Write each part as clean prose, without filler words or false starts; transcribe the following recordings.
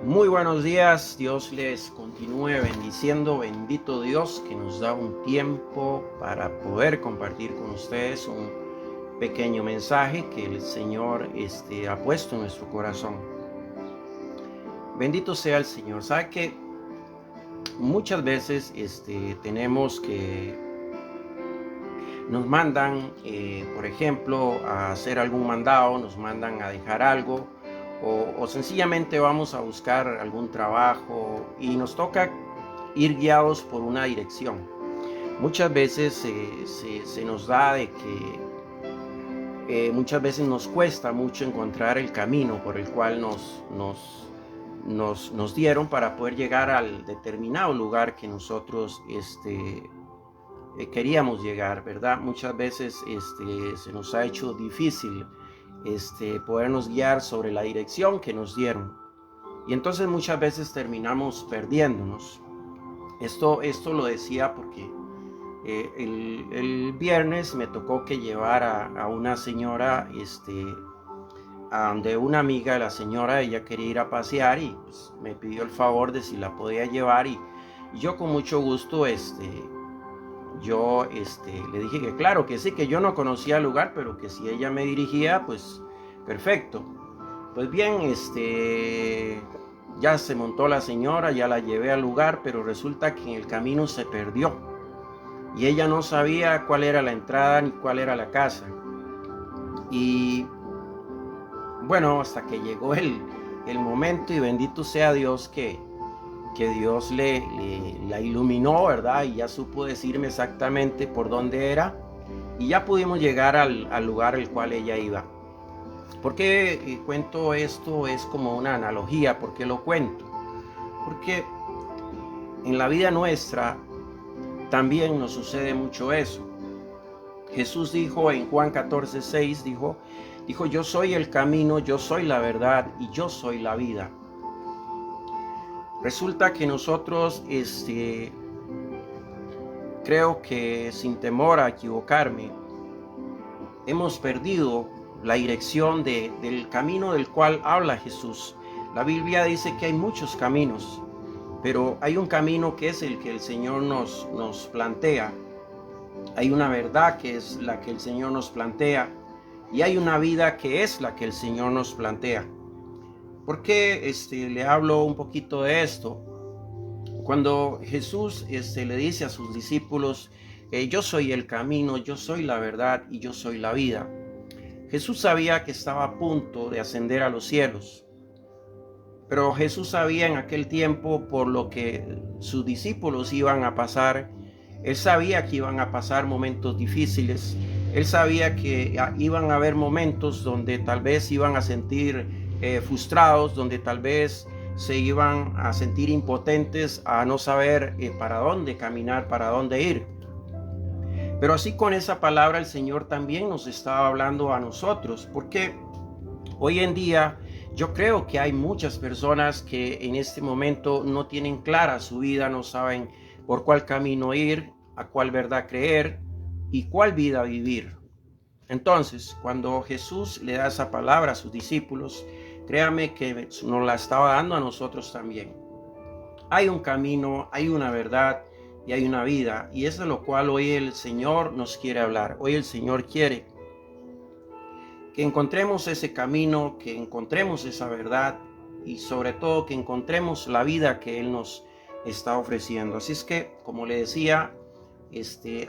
Muy buenos días, Dios les continúe bendiciendo, bendito Dios que nos da un tiempo para poder compartir con ustedes un pequeño mensaje que el Señor ha puesto en nuestro corazón. Bendito sea el Señor. Sabe que muchas veces tenemos que nos mandan, por ejemplo, a hacer algún mandado, nos mandan a dejar algo. O sencillamente vamos a buscar algún trabajo y nos toca ir guiados por una dirección. Muchas veces se nos da de que muchas veces nos cuesta mucho encontrar el camino por el cual nos dieron para poder llegar al determinado lugar que nosotros queríamos llegar, ¿verdad? Muchas veces se nos ha hecho difícil podernos guiar sobre la dirección que nos dieron. Y entonces muchas veces terminamos perdiéndonos. Esto lo decía porque el viernes me tocó que llevar a una señora a donde una amiga, la señora, ella quería ir a pasear y pues, me pidió el favor de si la podía llevar y yo con mucho gusto yo le dije que claro, que sí, que yo no conocía el lugar, pero que si ella me dirigía, pues perfecto. Pues bien, ya se montó la señora, ya la llevé al lugar, pero resulta que en el camino se perdió. Y ella no sabía cuál era la entrada ni cuál era la casa. Y bueno, hasta que llegó el momento y bendito sea Dios que Dios la iluminó, ¿verdad? Y ya supo decirme exactamente por dónde era. Y ya pudimos llegar al lugar al cual ella iba. ¿Por qué cuento esto? Es como una analogía. ¿Por qué lo cuento? Porque en la vida nuestra también nos sucede mucho eso. Jesús dijo en Juan 14:6, dijo, yo soy el camino, yo soy la verdad y yo soy la vida. Resulta que nosotros, creo que sin temor a equivocarme, hemos perdido la dirección del camino del cual habla Jesús. La Biblia dice que hay muchos caminos, pero hay un camino que es el que el Señor nos plantea. Hay una verdad que es la que el Señor nos plantea y hay una vida que es la que el Señor nos plantea. ¿Por qué le hablo un poquito de esto? Cuando Jesús le dice a sus discípulos, yo soy el camino, yo soy la verdad y yo soy la vida. Jesús sabía que estaba a punto de ascender a los cielos, pero Jesús sabía en aquel tiempo por lo que sus discípulos iban a pasar. Él sabía que iban a pasar momentos difíciles. Él sabía que iban a haber momentos donde tal vez iban a sentir frustrados, donde tal vez se iban a sentir impotentes, a no saber para dónde caminar, para dónde ir. Pero así con esa palabra el Señor también nos estaba hablando a nosotros, porque hoy en día yo creo que hay muchas personas que en este momento no tienen clara su vida, no saben por cuál camino ir, a cuál verdad creer y cuál vida vivir. Entonces, cuando Jesús le da esa palabra a sus discípulos, créame que nos la estaba dando a nosotros también. Hay un camino, hay una verdad y hay una vida, y es de lo cual hoy el Señor nos quiere hablar. Hoy el Señor quiere que encontremos ese camino, que encontremos esa verdad y sobre todo que encontremos la vida que Él nos está ofreciendo. Así es que, como le decía,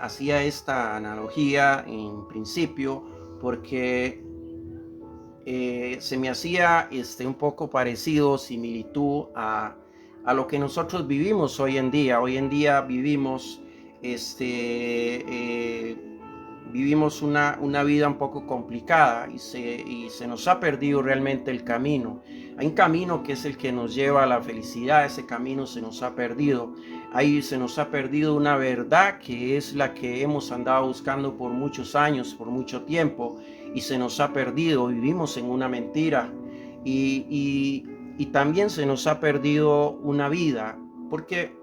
hacía esta analogía en principio porque se me hacía un poco parecido, similitud a lo que nosotros vivimos hoy en día. Hoy en día vivimos vivimos una vida un poco complicada y se nos ha perdido realmente el camino. Hay un camino que es el que nos lleva a la felicidad, ese camino se nos ha perdido. Ahí se nos ha perdido una verdad que es la que hemos andado buscando por muchos años, por mucho tiempo, y se nos ha perdido. Vivimos en una mentira y también se nos ha perdido una vida, porque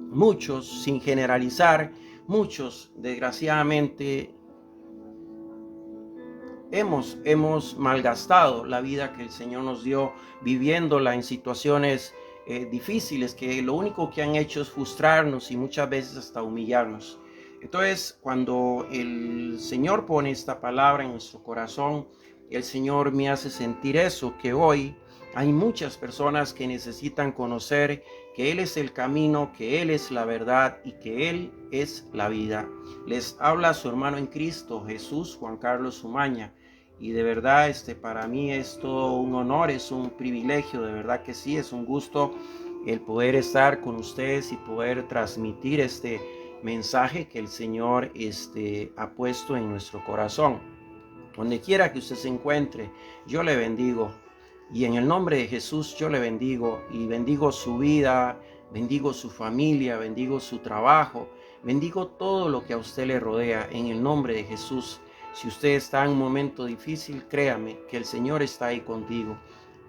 muchos, sin generalizar, muchos desgraciadamente hemos malgastado la vida que el Señor nos dio viviéndola en situaciones difíciles que lo único que han hecho es frustrarnos y muchas veces hasta humillarnos. Entonces, cuando el Señor pone esta palabra en nuestro corazón, el Señor me hace sentir eso, que hoy hay muchas personas que necesitan conocer que Él es el camino, que Él es la verdad y que Él es la vida. Les habla su hermano en Cristo, Jesús Juan Carlos Umaña. Y de verdad, para mí es todo un honor, es un privilegio, de verdad que sí, es un gusto el poder estar con ustedes y poder transmitir este mensaje que el Señor ha puesto en nuestro corazón. Donde quiera que usted se encuentre, yo le bendigo. Y en el nombre de Jesús yo le bendigo y bendigo su vida, bendigo su familia, bendigo su trabajo, bendigo todo lo que a usted le rodea en el nombre de Jesús. Si usted está en un momento difícil, créame que el Señor está ahí contigo.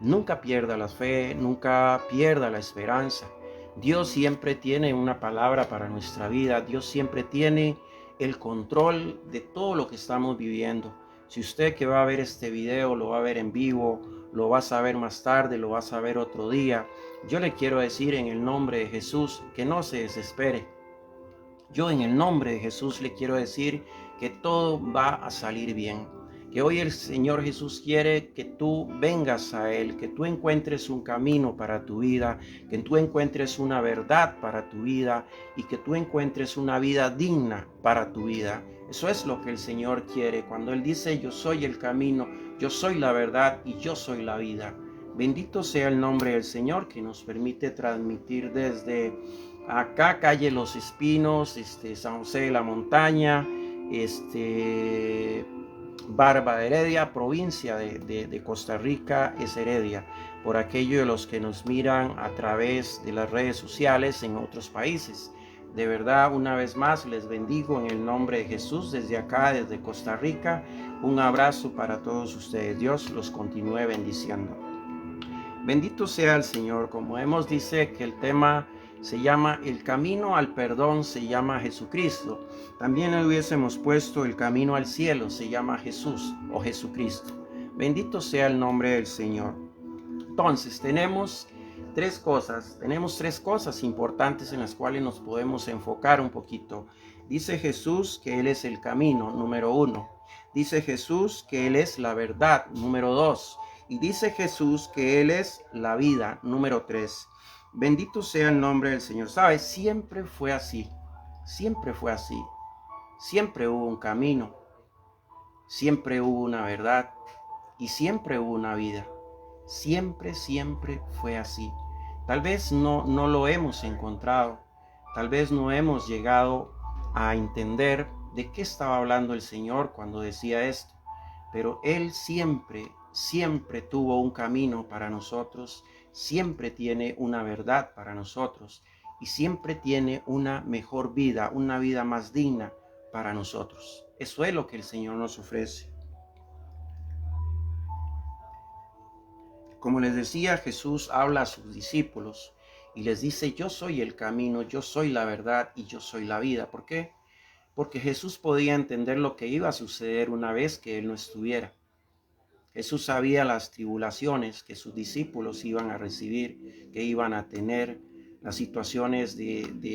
Nunca pierda la fe, nunca pierda la esperanza. Dios siempre tiene una palabra para nuestra vida. Dios siempre tiene el control de todo lo que estamos viviendo. Si usted que va a ver este video lo va a ver en vivo, lo va a saber más tarde, lo va a saber otro día, yo le quiero decir en el nombre de Jesús que no se desespere. Yo en el nombre de Jesús le quiero decir que todo va a salir bien. Que hoy el Señor Jesús quiere que tú vengas a Él, que tú encuentres un camino para tu vida, que tú encuentres una verdad para tu vida y que tú encuentres una vida digna para tu vida. Eso es lo que el Señor quiere. Cuando Él dice, yo soy el camino, yo soy la verdad y yo soy la vida. Bendito sea el nombre del Señor que nos permite transmitir desde acá, calle Los Espinos, San José de la Montaña, Barba de Heredia, provincia de Costa Rica es Heredia, por aquello de los que nos miran a través de las redes sociales en otros países. De verdad, una vez más, les bendigo en el nombre de Jesús desde acá, desde Costa Rica. Un abrazo para todos ustedes. Dios los continúe bendiciendo. Bendito sea el Señor. Como hemos dice que el tema se llama el camino al perdón, se llama Jesucristo. También le hubiésemos puesto el camino al cielo, se llama Jesús o Jesucristo. Bendito sea el nombre del Señor. Entonces tenemos tres cosas importantes en las cuales nos podemos enfocar un poquito. Dice Jesús que Él es el camino, número 1. Dice Jesús que Él es la verdad, número 2. Y dice Jesús que Él es la vida, número 3. Bendito sea el nombre del Señor. ¿Sabes? Siempre fue así. Siempre fue así. Siempre hubo un camino. Siempre hubo una verdad. Y siempre hubo una vida. Siempre fue así. Tal vez no lo hemos encontrado. Tal vez no hemos llegado a entender de qué estaba hablando el Señor cuando decía esto. Pero Él siempre tuvo un camino para nosotros, siempre tiene una verdad para nosotros y siempre tiene una mejor vida, una vida más digna para nosotros. Eso es lo que el Señor nos ofrece. Como les decía, Jesús habla a sus discípulos y les dice, yo soy el camino, yo soy la verdad y yo soy la vida. ¿Por qué? Porque Jesús podía entender lo que iba a suceder una vez que Él no estuviera. Jesús sabía las tribulaciones que sus discípulos iban a recibir, que iban a tener, las situaciones de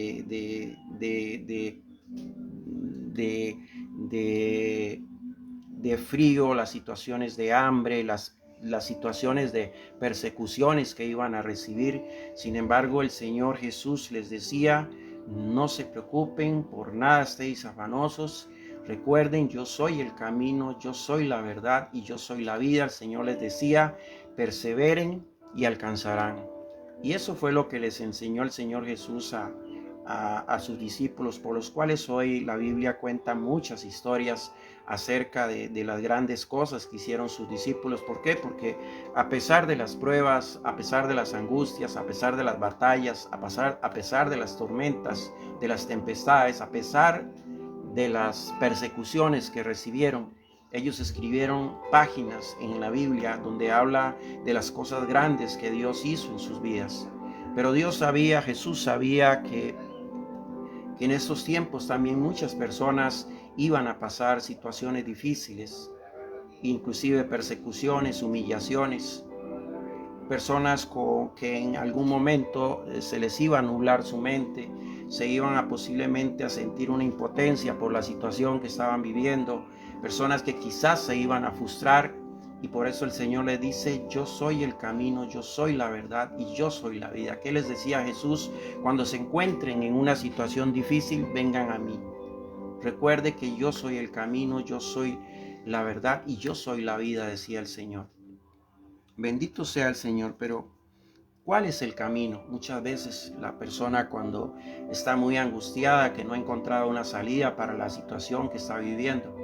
frío, las situaciones de hambre, las situaciones de persecuciones que iban a recibir. Sin embargo, el Señor Jesús les decía, no se preocupen, por nada estéis afanosos. Recuerden, yo soy el camino, yo soy la verdad y yo soy la vida. El Señor les decía, perseveren y alcanzarán. Y eso fue lo que les enseñó el Señor Jesús a sus discípulos, por los cuales hoy la Biblia cuenta muchas historias acerca de las grandes cosas que hicieron sus discípulos. ¿Por qué? Porque a pesar de las pruebas, a pesar de las angustias, a pesar de las batallas, a pesar de las tormentas, de las tempestades, a pesar de las persecuciones que recibieron, ellos escribieron páginas en la Biblia donde habla de las cosas grandes que Dios hizo en sus vidas. Pero Dios sabía, Jesús sabía que en estos tiempos también muchas personas iban a pasar situaciones difíciles. inclusive persecuciones, humillaciones, personas que en algún momento se les iba a nublar su mente, se iban a posiblemente a sentir una impotencia por la situación que estaban viviendo, personas que quizás se iban a frustrar, y por eso el Señor les dice: yo soy el camino, yo soy la verdad y yo soy la vida. ¿Qué les decía Jesús? Cuando se encuentren en una situación difícil, vengan a mí. Recuerde que yo soy el camino, yo soy la verdad y yo soy la vida, decía el Señor. Bendito sea el Señor, pero ¿cuál es el camino? Muchas veces la persona, cuando está muy angustiada, que no ha encontrado una salida para la situación que está viviendo,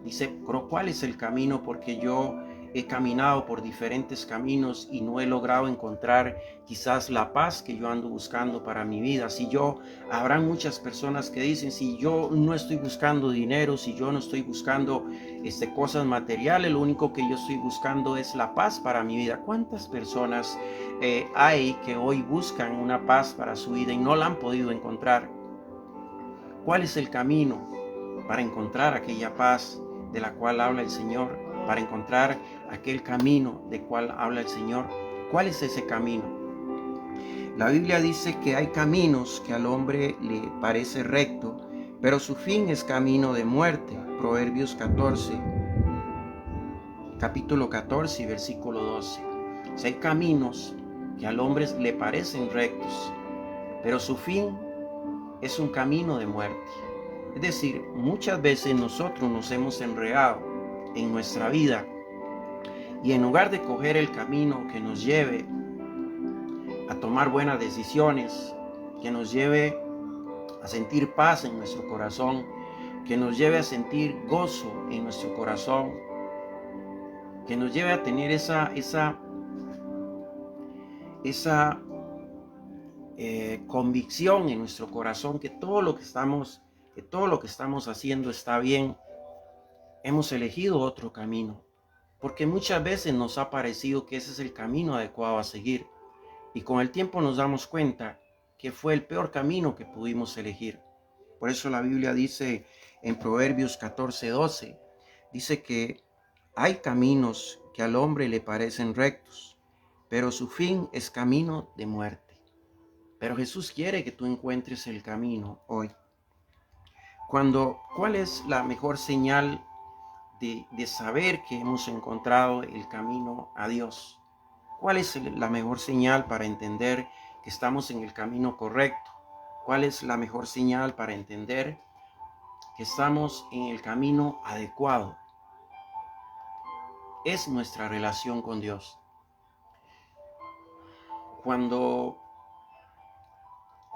dice: pero ¿cuál es el camino? Porque yo he caminado por diferentes caminos y no he logrado encontrar quizás la paz que yo ando buscando para mi vida. Habrán muchas personas que dicen: si yo no estoy buscando dinero, si yo no estoy buscando cosas materiales, lo único que yo estoy buscando es la paz para mi vida. ¿Cuántas personas hay que hoy buscan una paz para su vida y no la han podido encontrar? ¿Cuál es el camino para encontrar aquella paz de la cual habla el Señor? Para encontrar aquel camino de cual habla el Señor. ¿Cuál es ese camino? La Biblia dice que hay caminos que al hombre le parece recto, pero su fin es camino de muerte. Proverbios 14, capítulo 14 y versículo 12. Si hay caminos que al hombre le parecen rectos, pero su fin es un camino de muerte. Es decir, muchas veces nosotros nos hemos enredado en nuestra vida y en lugar de coger el camino que nos lleve a tomar buenas decisiones, que nos lleve a sentir paz en nuestro corazón, que nos lleve a sentir gozo en nuestro corazón, que nos lleve a tener esa convicción en nuestro corazón que todo lo que estamos haciendo está bien, hemos elegido otro camino, porque muchas veces nos ha parecido que ese es el camino adecuado a seguir, y con el tiempo nos damos cuenta que fue el peor camino que pudimos elegir. Por eso la Biblia dice en Proverbios 14:12, dice que hay caminos que al hombre le parecen rectos, pero su fin es camino de muerte. Pero Jesús quiere que tú encuentres el camino hoy. ¿Cuál es la mejor señal de saber que hemos encontrado el camino a Dios? ¿Cuál es la mejor señal para entender que estamos en el camino correcto? ¿Cuál es la mejor señal para entender que estamos en el camino adecuado? Es nuestra relación con Dios. Cuando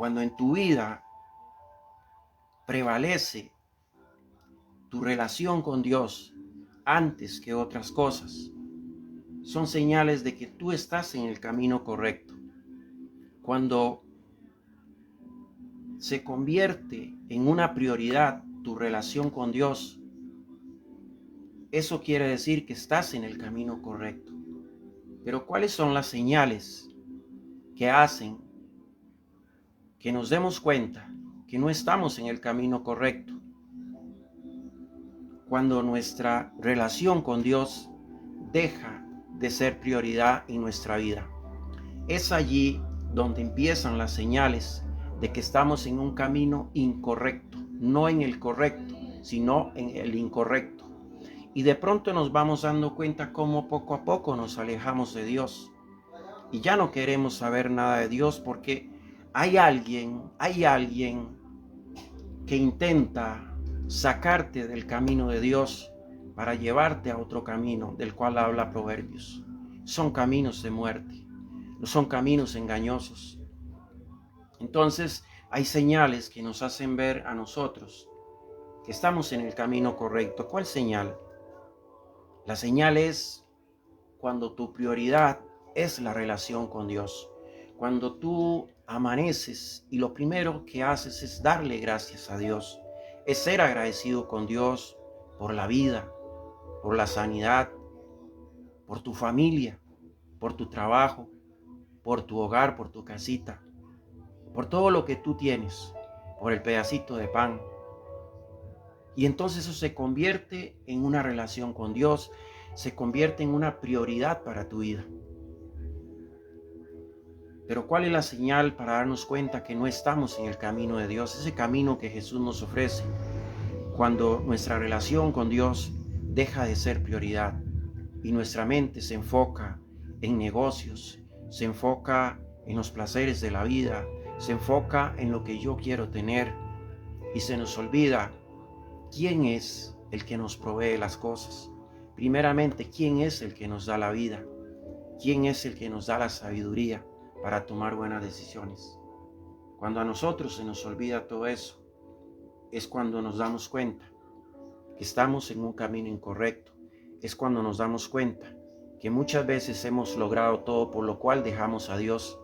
en tu vida prevalece tu relación con Dios antes que otras cosas, son señales de que tú estás en el camino correcto. Cuando se convierte en una prioridad tu relación con Dios, eso quiere decir que estás en el camino correcto. Pero ¿cuáles son las señales que hacen que nos demos cuenta que no estamos en el camino correcto? Cuando nuestra relación con Dios deja de ser prioridad en nuestra vida. Es allí donde empiezan las señales de que estamos en un camino incorrecto, no en el correcto, sino en el incorrecto. Y de pronto nos vamos dando cuenta cómo poco a poco nos alejamos de Dios. Y ya no queremos saber nada de Dios porque hay alguien que intenta sacarte del camino de Dios para llevarte a otro camino del cual habla Proverbios. Son caminos de muerte, no son caminos engañosos. Entonces hay señales que nos hacen ver a nosotros que estamos en el camino correcto. ¿Cuál señal? La señal es cuando tu prioridad es la relación con Dios. Cuando tú amaneces y lo primero que haces es darle gracias a Dios, es ser agradecido con Dios por la vida, por la sanidad, por tu familia, por tu trabajo, por tu hogar, por tu casita, por todo lo que tú tienes, por el pedacito de pan. Y entonces eso se convierte en una relación con Dios, se convierte en una prioridad para tu vida. Pero ¿cuál es la señal para darnos cuenta que no estamos en el camino de Dios? Ese camino que Jesús nos ofrece. Cuando nuestra relación con Dios deja de ser prioridad y nuestra mente se enfoca en negocios, se enfoca en los placeres de la vida, se enfoca en lo que yo quiero tener y se nos olvida quién es el que nos provee las cosas. Primeramente, quién es el que nos da la vida, quién es el que nos da la sabiduría para tomar buenas decisiones. Cuando a nosotros se nos olvida todo eso, es cuando nos damos cuenta que estamos en un camino incorrecto. Es cuando nos damos cuenta que muchas veces hemos logrado todo por lo cual dejamos a Dios,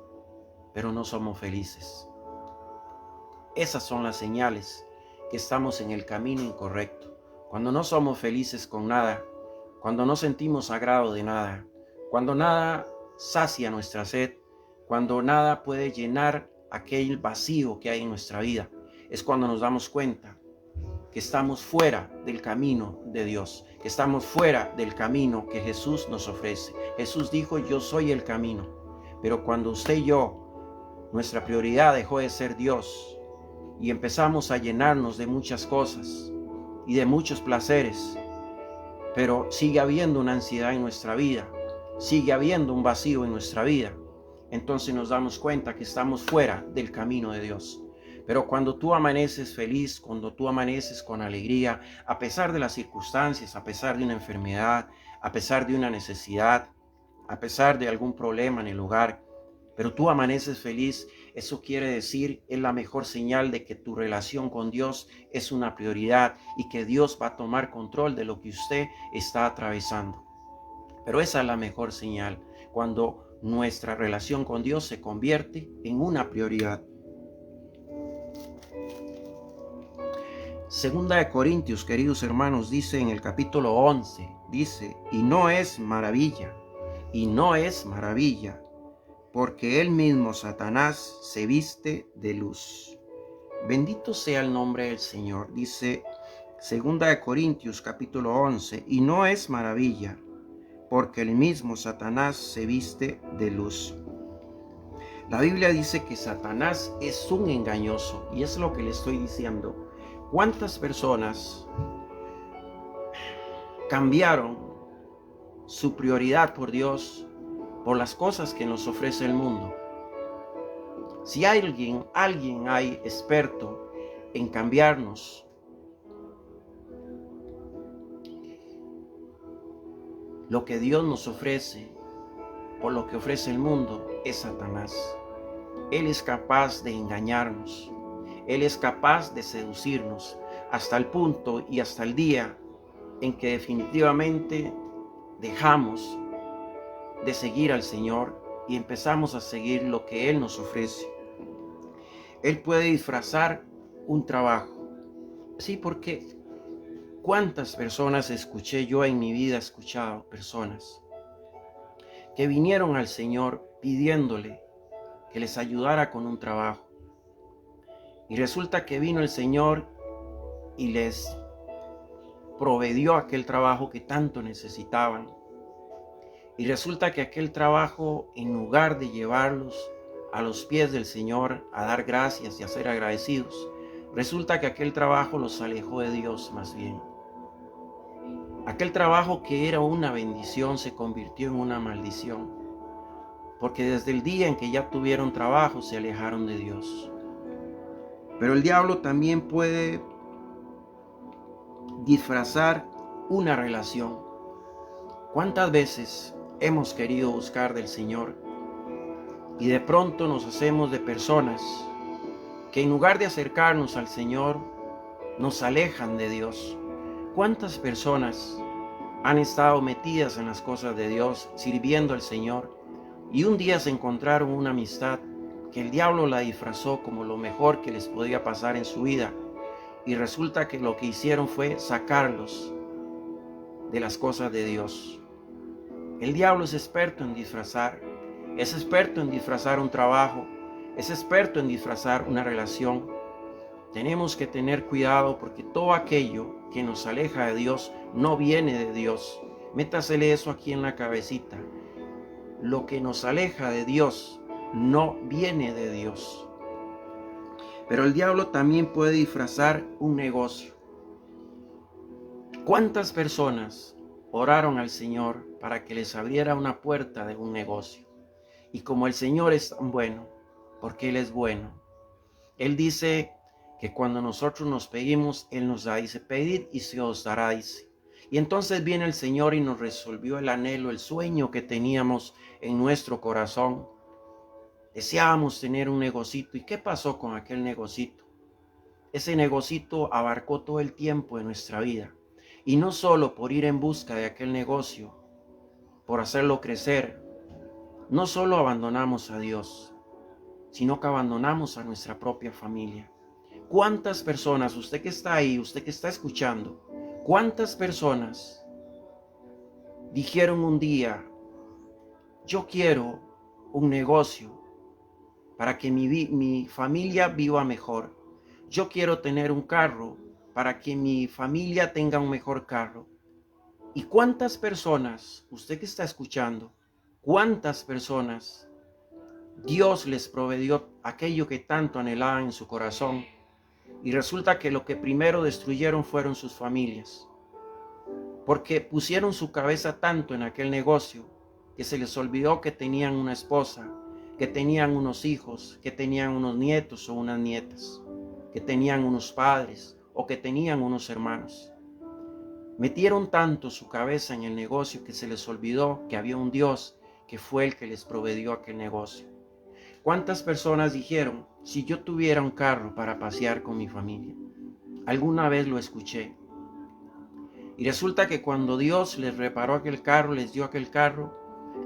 pero no somos felices. Esas son las señales que estamos en el camino incorrecto. Cuando no somos felices con nada, cuando no sentimos agrado de nada, cuando nada sacia nuestra sed, cuando nada puede llenar aquel vacío que hay en nuestra vida, es cuando nos damos cuenta que estamos fuera del camino de Dios, que estamos fuera del camino que Jesús nos ofrece. Jesús dijo, yo soy el camino. Pero cuando usted y yo, nuestra prioridad dejó de ser Dios y empezamos a llenarnos de muchas cosas y de muchos placeres, pero sigue habiendo una ansiedad en nuestra vida, sigue habiendo un vacío en nuestra vida, entonces nos damos cuenta que estamos fuera del camino de Dios. Pero cuando tú amaneces feliz, cuando tú amaneces con alegría, a pesar de las circunstancias, a pesar de una enfermedad, a pesar de una necesidad, a pesar de algún problema en el hogar, pero tú amaneces feliz, eso quiere decir, es la mejor señal de que tu relación con Dios es una prioridad y que Dios va a tomar control de lo que usted está atravesando. Pero esa es la mejor señal, cuando nuestra relación con Dios se convierte en una prioridad. Segunda de Corintios, queridos hermanos, dice en el capítulo 11, dice, y no es maravilla, porque él mismo, Satanás, se viste de luz. Bendito sea el nombre del Señor. Dice Segunda de Corintios, capítulo 11, y no es maravilla, porque el mismo Satanás se viste de luz. La Biblia dice que Satanás es un engañoso, y es lo que le estoy diciendo. ¿Cuántas personas cambiaron su prioridad por Dios por las cosas que nos ofrece el mundo? Si alguien hay experto en cambiarnos lo que Dios nos ofrece por lo que ofrece el mundo, es Satanás. Él es capaz de engañarnos. Él es capaz de seducirnos hasta el punto y hasta el día en que definitivamente dejamos de seguir al Señor y empezamos a seguir lo que Él nos ofrece. Él puede disfrazar un trabajo. Sí, porque ¿cuántas personas escuché yo en mi vida? He escuchado personas que vinieron al Señor pidiéndole que les ayudara con un trabajo. Y resulta que vino el Señor y les proveyó aquel trabajo que tanto necesitaban. Y resulta que aquel trabajo, en lugar de llevarlos a los pies del Señor a dar gracias y a ser agradecidos, resulta que aquel trabajo los alejó de Dios más bien. Aquel trabajo que era una bendición se convirtió en una maldición, porque desde el día en que ya tuvieron trabajo se alejaron de Dios. Pero el diablo también puede disfrazar una relación. ¿Cuántas veces hemos querido buscar del Señor y de pronto nos hacemos de personas que en lugar de acercarnos al Señor nos alejan de Dios? ¿Cuántas personas han estado metidas en las cosas de Dios, sirviendo al Señor, y un día se encontraron una amistad que el diablo la disfrazó como lo mejor que les podía pasar en su vida, y resulta que lo que hicieron fue sacarlos de las cosas de Dios? El diablo es experto en disfrazar, un trabajo, es experto en disfrazar una relación, Tenemos que tener cuidado porque todo aquello que nos aleja de Dios no viene de Dios. Métasele eso aquí en la cabecita. Lo que nos aleja de Dios no viene de Dios. Pero el diablo también puede disfrazar un negocio. ¿Cuántas personas oraron al Señor para que les abriera una puerta de un negocio? Y como el Señor es tan bueno, porque Él es bueno, Él dice que cuando nosotros nos pedimos, Él nos da, dice, pedid y se os dará, dice. Y entonces viene el Señor y nos resolvió el anhelo, el sueño que teníamos en nuestro corazón. Deseábamos tener un negocito. ¿Y qué pasó con aquel negocito? Ese negocito abarcó todo el tiempo de nuestra vida. Y no solo por ir en busca de aquel negocio, por hacerlo crecer, no solo abandonamos a Dios, sino que abandonamos a nuestra propia familia. ¿Cuántas personas, usted que está ahí, usted que está escuchando, cuántas personas dijeron un día, yo quiero un negocio para que mi familia viva mejor? Yo quiero tener un carro para que mi familia tenga un mejor carro. ¿Y cuántas personas, usted que está escuchando, cuántas personas Dios les proveyó aquello que tanto anhelaban en su corazón? Y resulta que lo que primero destruyeron fueron sus familias, porque pusieron su cabeza tanto en aquel negocio que se les olvidó que tenían una esposa, que tenían unos hijos, que tenían unos nietos o unas nietas, que tenían unos padres o que tenían unos hermanos. Metieron tanto su cabeza en el negocio que se les olvidó que había un Dios que fue el que les proveyó aquel negocio. ¿Cuántas personas dijeron, si yo tuviera un carro para pasear con mi familia? Alguna vez lo escuché. Y resulta que cuando Dios les reparó aquel carro, les dio aquel carro,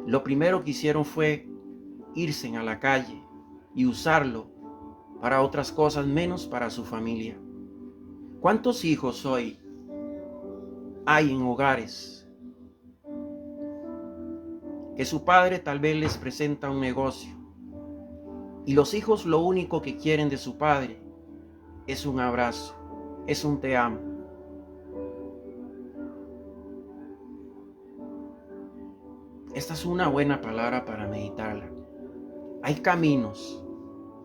lo primero que hicieron fue irse a la calle y usarlo para otras cosas menos para su familia. ¿Cuántos hijos hoy hay en hogares que su padre tal vez les presenta un negocio y los hijos lo único que quieren de su padre es un abrazo, es un te amo? Esta es una buena palabra para meditarla. Hay caminos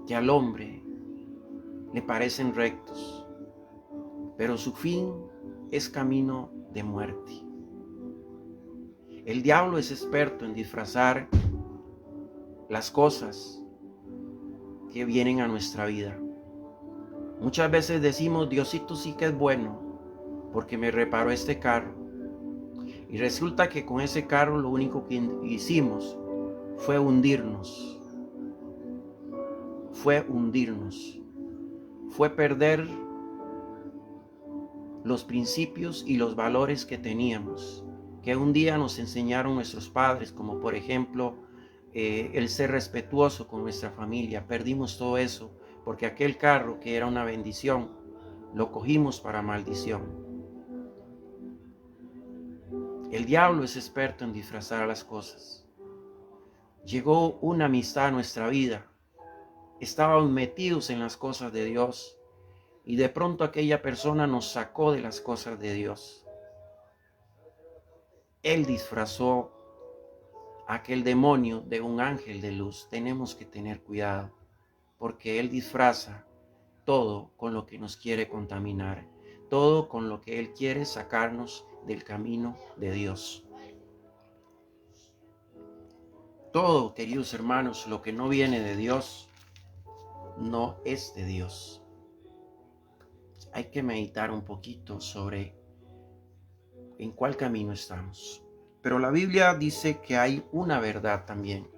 que al hombre le parecen rectos, pero su fin es camino de muerte. El diablo es experto en disfrazar las cosas que vienen a nuestra vida. Muchas veces decimos, Diosito sí que es bueno porque me reparó este carro. Y resulta que con ese carro lo único que hicimos fue hundirnos. Fue perder los principios y los valores que teníamos, que un día nos enseñaron nuestros padres, como por ejemplo el ser respetuoso con nuestra familia. Perdimos todo eso porque aquel carro que era una bendición lo cogimos para maldición. El diablo es experto en disfrazar las cosas. Llegó una amistad a nuestra vida, estábamos metidos en las cosas de Dios y de pronto aquella persona nos sacó de las cosas de Dios. Él disfrazó a aquel demonio de un ángel de luz. Tenemos que tener cuidado porque él disfraza todo con lo que nos quiere contaminar, todo con lo que él quiere sacarnos del camino de Dios. Todo, queridos hermanos, lo que no viene de Dios, no es de Dios. Hay que meditar un poquito sobre en cuál camino estamos. Pero la Biblia dice que hay una verdad también.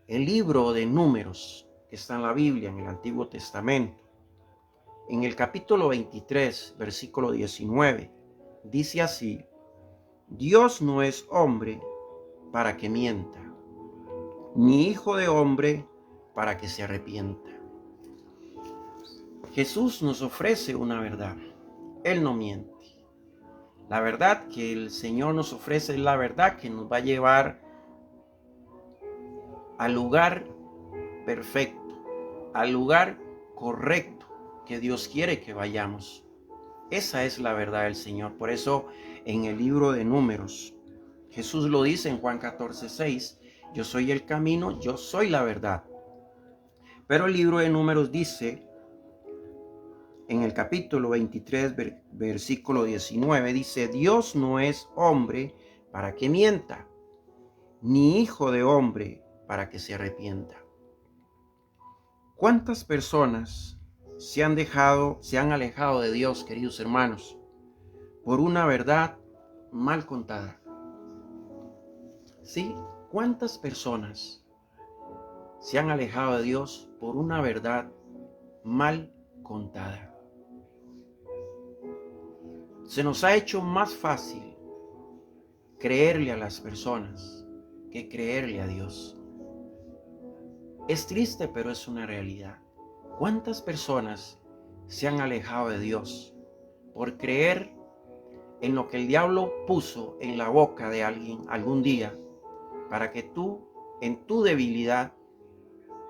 El libro de Números, que está en la Biblia, en el Antiguo Testamento, en el capítulo 23, versículo 19, dice así: Dios no es hombre para que mienta, ni hijo de hombre para que se arrepienta. Jesús nos ofrece una verdad. Él no miente. La verdad que el Señor nos ofrece es la verdad que nos va a llevar al lugar perfecto, al lugar correcto que Dios quiere que vayamos. Esa es la verdad del Señor. Por eso en el libro de Números, Jesús lo dice en Juan 14:6, yo soy el camino, yo soy la verdad. Pero el libro de Números dice, en el capítulo 23, versículo 19, dice, Dios no es hombre para que mienta, ni hijo de hombre para que se arrepienta. ¿Cuántas personas se han alejado de Dios, queridos hermanos, por una verdad mal contada? ¿Sí? ¿Cuántas personas se han alejado de Dios por una verdad mal contada? Se nos ha hecho más fácil creerle a las personas que creerle a Dios. Es triste, pero es una realidad. ¿Cuántas personas se han alejado de Dios por creer en lo que el diablo puso en la boca de alguien algún día para que tú, en tu debilidad,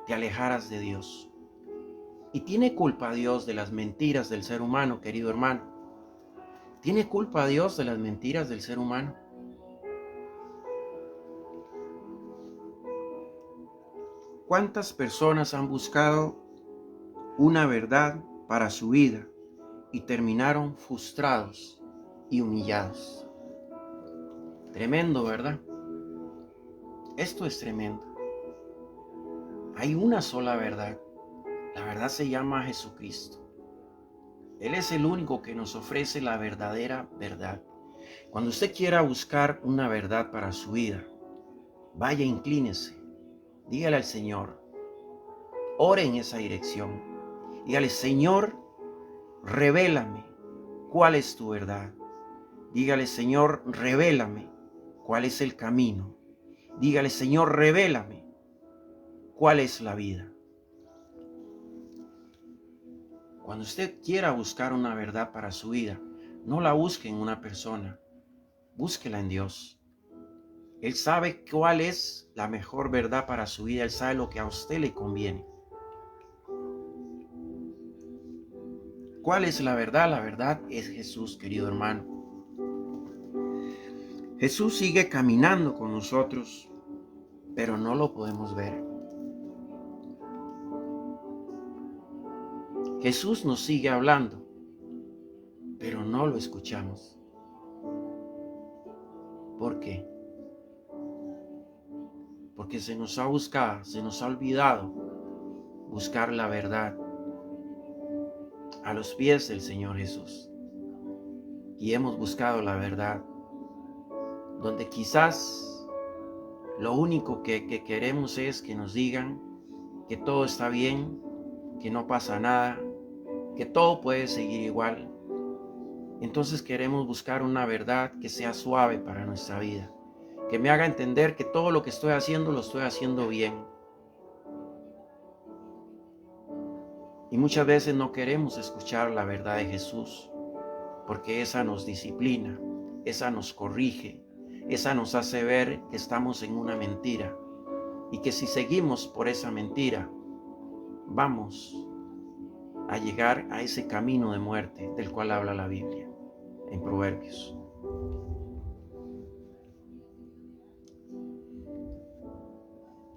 te alejaras de Dios? ¿Y tiene culpa Dios de las mentiras del ser humano, querido hermano? ¿Tiene culpa Dios de las mentiras del ser humano? ¿Cuántas personas han buscado una verdad para su vida y terminaron frustrados y humillados? Tremendo, ¿verdad? Esto es tremendo. Hay una sola verdad. La verdad se llama Jesucristo. Él es el único que nos ofrece la verdadera verdad. Cuando usted quiera buscar una verdad para su vida, vaya, inclínese. Dígale al Señor. Ore en esa dirección. Dígale, Señor, revélame cuál es tu verdad. Dígale, Señor, revélame cuál es el camino. Dígale, Señor, revélame cuál es la vida. Cuando usted quiera buscar una verdad para su vida, no la busque en una persona, búsquela en Dios. Él sabe cuál es la mejor verdad para su vida, Él sabe lo que a usted le conviene. ¿Cuál es la verdad? La verdad es Jesús, querido hermano. Jesús sigue caminando con nosotros, pero no lo podemos ver. Jesús nos sigue hablando, pero no lo escuchamos. ¿Por qué? Porque se nos ha olvidado buscar la verdad a los pies del Señor Jesús. Y hemos buscado la verdad donde quizás lo único que queremos es que nos digan que todo está bien, que no pasa nada, que todo puede seguir igual. Entonces queremos buscar una verdad que sea suave para nuestra vida, que me haga entender que todo lo que estoy haciendo lo estoy haciendo bien. Y muchas veces no queremos escuchar la verdad de Jesús, porque esa nos disciplina, esa nos corrige, esa nos hace ver que estamos en una mentira y que si seguimos por esa mentira, vamos a llegar a ese camino de muerte del cual habla la Biblia en Proverbios.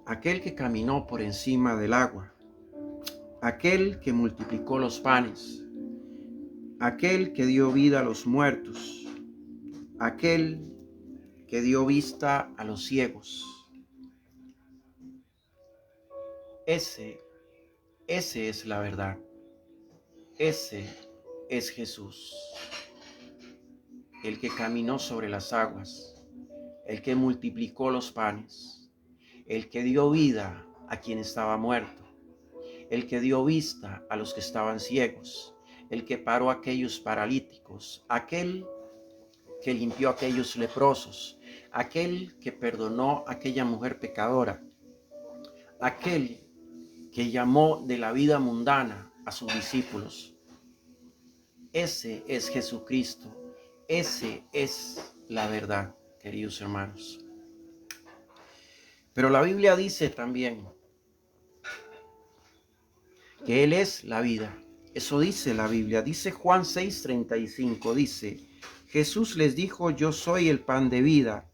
Aquel que caminó por encima del agua, aquel que multiplicó los panes, aquel que dio vida a los muertos, aquel que dio vista a los ciegos. Ese es la verdad. Ese es Jesús, el que caminó sobre las aguas, el que multiplicó los panes, el que dio vida a quien estaba muerto, el que dio vista a los que estaban ciegos, el que paró a aquellos paralíticos, aquel que limpió a aquellos leprosos, aquel que perdonó a aquella mujer pecadora, aquel que llamó de la vida mundana a sus discípulos. Ese es Jesucristo, ese es la verdad, queridos hermanos. Pero la Biblia dice también que Él es la vida. Eso dice la Biblia. Dice Juan 6:35, dice, Jesús les dijo, yo soy el pan de vida.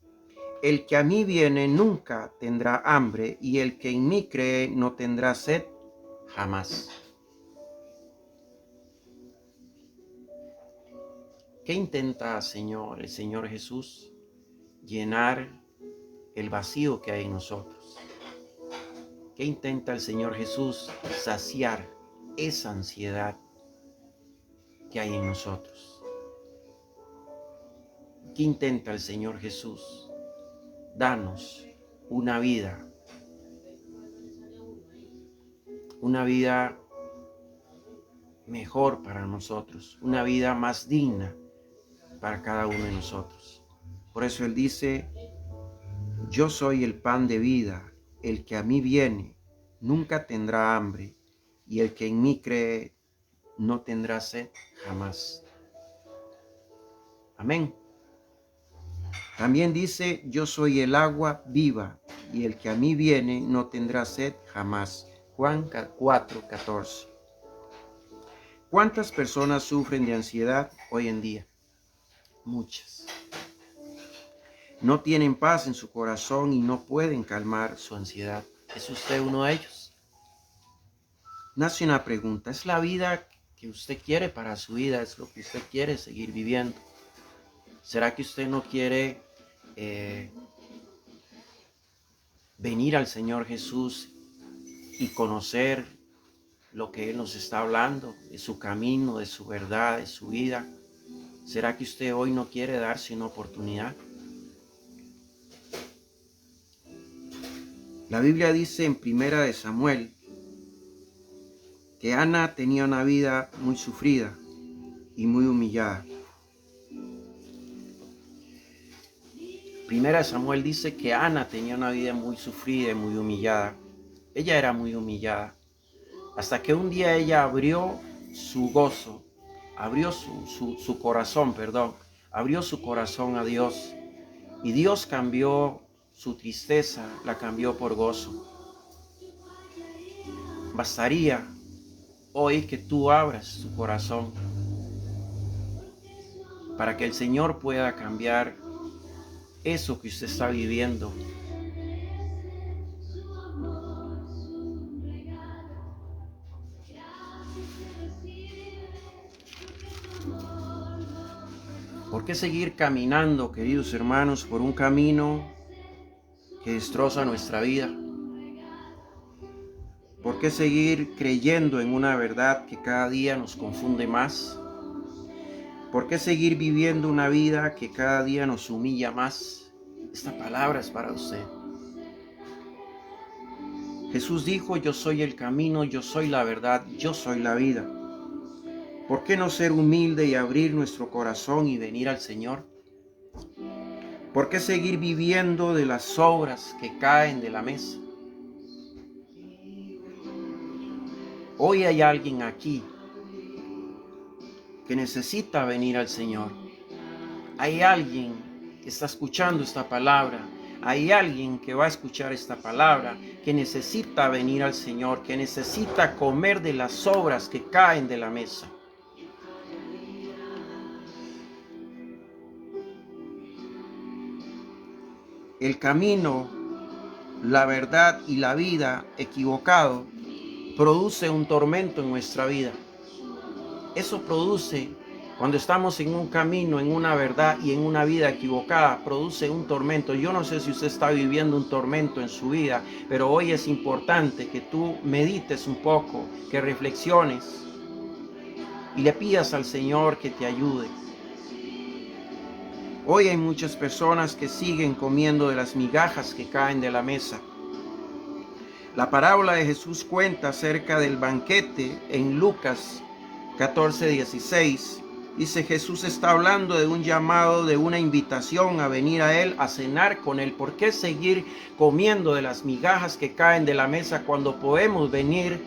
El que a mí viene nunca tendrá hambre, y el que en mí cree no tendrá sed jamás. ¿Qué intenta, el Señor Jesús? Llenar el vacío que hay en nosotros. ¿Qué intenta el Señor Jesús? Saciar esa ansiedad que hay en nosotros. ¿Qué intenta el Señor Jesús? Darnos una vida mejor para nosotros, una vida más digna para cada uno de nosotros. Por eso Él dice, yo soy el pan de vida, el que a mí viene nunca tendrá hambre, y el que en mí cree no tendrá sed jamás. Amén. También dice, yo soy el agua viva, y el que a mí viene no tendrá sed jamás. Juan 4:14. ¿Cuántas personas sufren de ansiedad hoy en día? Muchas. No tienen paz en su corazón y no pueden calmar su ansiedad. ¿Es usted uno de ellos? Nace una pregunta. ¿Es la vida que usted quiere para su vida? ¿Es lo que usted quiere seguir viviendo? ¿Será que usted no quiere venir al Señor Jesús y conocer lo que Él nos está hablando, de su camino, de su verdad, de su vida? ¿Será que usted hoy no quiere darse una oportunidad? La Biblia dice en 1 de Samuel que Ana tenía una vida muy sufrida y muy humillada. 1 de Samuel dice que Ana tenía una vida muy sufrida y muy humillada. Ella era muy humillada. Hasta que un día ella abrió su gozo, abrió su corazón, abrió su corazón a Dios. Y Dios cambió su tristeza, la cambió por gozo. Bastaría hoy que tú abras tu corazón para que el Señor pueda cambiar eso que usted está viviendo. ¿Por qué seguir caminando, queridos hermanos, por un camino que destroza nuestra vida? ¿Por qué seguir creyendo en una verdad que cada día nos confunde más? ¿Por qué seguir viviendo una vida que cada día nos humilla más? Esta palabra es para usted. Jesús dijo, yo soy el camino, yo soy la verdad, yo soy la vida. ¿Por qué no ser humilde y abrir nuestro corazón y venir al Señor? ¿Por qué seguir viviendo de las sobras que caen de la mesa? Hoy hay alguien aquí que necesita venir al Señor. Hay alguien que está escuchando esta palabra. Hay alguien que va a escuchar esta palabra, que necesita venir al Señor, que necesita comer de las sobras que caen de la mesa. El camino, la verdad y la vida equivocado produce un tormento en nuestra vida. Eso produce, cuando estamos en un camino, en una verdad y en una vida equivocada, produce un tormento. Yo no sé si usted está viviendo un tormento en su vida, pero hoy es importante que tú medites un poco, que reflexiones y le pidas al Señor que te ayude. Hoy hay muchas personas que siguen comiendo de las migajas que caen de la mesa. La parábola de Jesús cuenta acerca del banquete en Lucas 14:16. Dice, Jesús está hablando de un llamado, de una invitación a venir a Él, a cenar con Él. ¿Por qué seguir comiendo de las migajas que caen de la mesa cuando podemos venir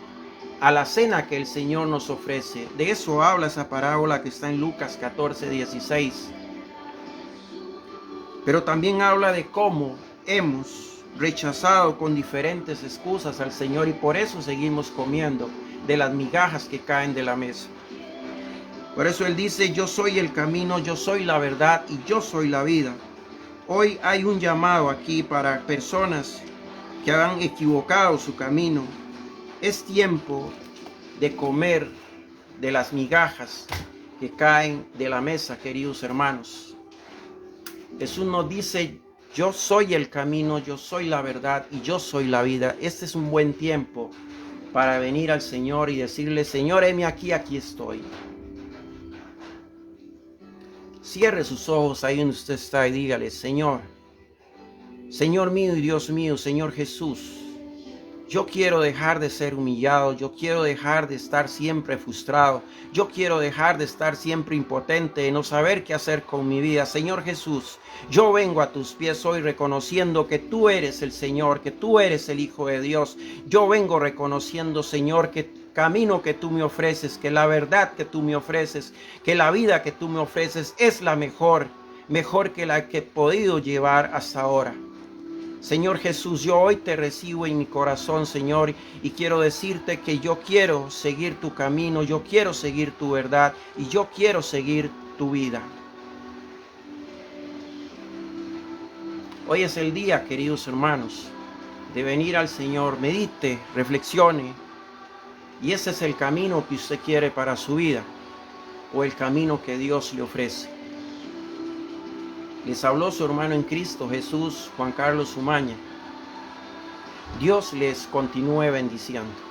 a la cena que el Señor nos ofrece? De eso habla esa parábola que está en Lucas 14:16. Pero también habla de cómo hemos rechazado con diferentes excusas al Señor y por eso seguimos comiendo de las migajas que caen de la mesa. Por eso Él dice, yo soy el camino, yo soy la verdad y yo soy la vida. Hoy hay un llamado aquí para personas que han equivocado su camino. Es tiempo de comer de las migajas que caen de la mesa, queridos hermanos. Jesús nos dice, yo soy el camino, yo soy la verdad y yo soy la vida. Este es un buen tiempo para venir al Señor y decirle, Señor, heme aquí, aquí estoy. Cierre sus ojos ahí donde usted está y dígale, Señor, Señor mío y Dios mío, Señor Jesús, yo quiero dejar de ser humillado, yo quiero dejar de estar siempre frustrado, yo quiero dejar de estar siempre impotente, de no saber qué hacer con mi vida. Señor Jesús, yo vengo a tus pies hoy reconociendo que tú eres el Señor, que tú eres el Hijo de Dios. Yo vengo reconociendo, Señor, que camino que tú me ofreces, que la verdad que tú me ofreces, que la vida que tú me ofreces es la mejor que la que he podido llevar hasta ahora. Señor Jesús, yo hoy te recibo en mi corazón, Señor, y quiero decirte que yo quiero seguir tu camino, yo quiero seguir tu verdad y yo quiero seguir tu vida. Hoy es el día, queridos hermanos, de venir al Señor, medite, reflexione, y ese es el camino que usted quiere para su vida, o el camino que Dios le ofrece. Les habló su hermano en Cristo Jesús, Juan Carlos Umaña. Dios les continúe bendiciendo.